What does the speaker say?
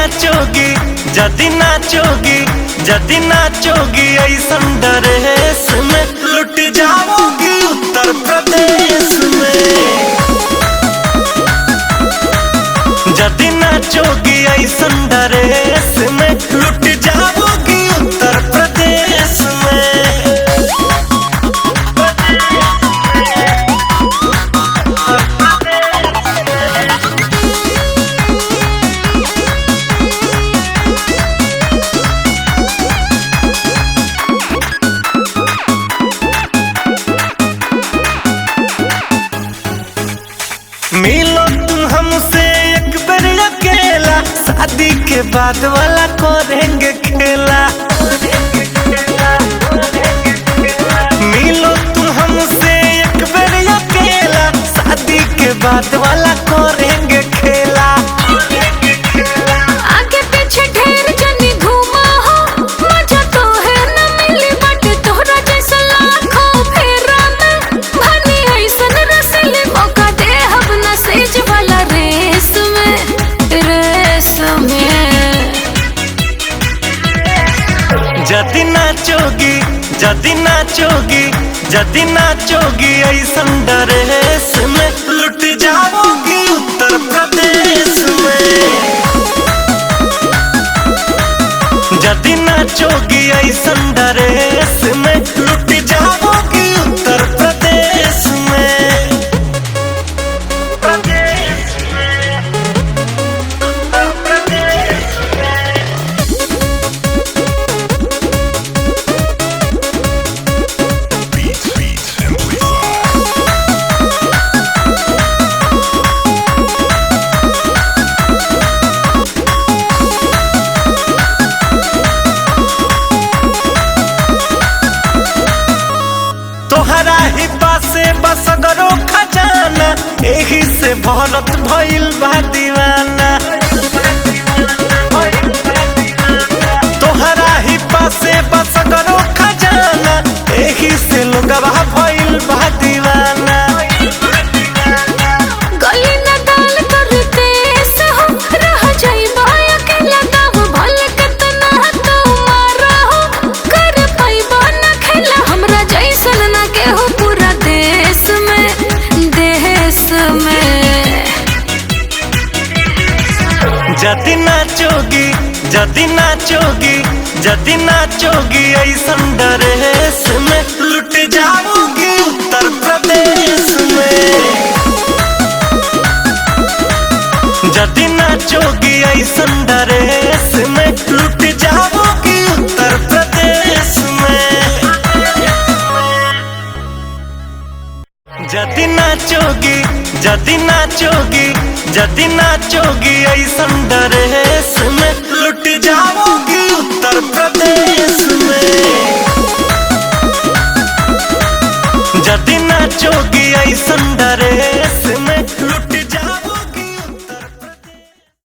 नाचोगी जदी नाचोगी जदी नाचोगी ऐसन ड्रेस में लुट जाओगी उत्तर प्रदेश में। जदी नाचोगी ऐसन ड्रेस में लुट जाओगी उत्तर प्रदेश में। मिलो तुम हमसे एक बार अकेला, शादी के बाद वाला करेंगे खेला। मिलो तुम हमसे एक बार अकेला, शादी के बाद वाला करेंगे खेला। आगे पीछे ढेर जनी घूमा हो, मजा तो है न मिली बट तोहरा जैसा लाखों फेरा में भनी ऐसन रसीली मौका दे हम न सेज वाला रेस में, रेस में। जदी नाचोगी जदी नाचोगी जदी नाचोगी ऐसन ड्रेस में लुट जाओगी उत्तर प्रदेश में। जदी नाचोगी ऐसन ड्रेस में लुट जाओगी उत्तर प्रदेश में। प्रदेश में उत्तर प्रदेश में। तोहरा ही पासे बसगरो खजाना, एही से भरत भइल बा दीवाना। तोहरा ही पासे बसगरो खजाना, एही से लोगवा भइल बा दीवाना। गली न डाल कर देश हो, रह जाइबा अकेला दाव भल कितना तो मारा हो। कर पाइबा न खेला हमरा जैसन न केहू पूरा देश में, देश में। जदी नाचोगी जदी नाचोगी जदी नाचोगी ऐसन ड्रेस में लुट जाओगी उत्तर प्रदेश में। जदी नाचोगी ऐसन ड्रेस में लुट जाओगी उत्तर प्रदेश में। जदी नाचोगी जदी नाचोगी जदी नाचोगी ऐसन ड्रेस में लुट जाओगी उत्तर प्रदेश में। जदी नाचोगी ऐसन ड्रेस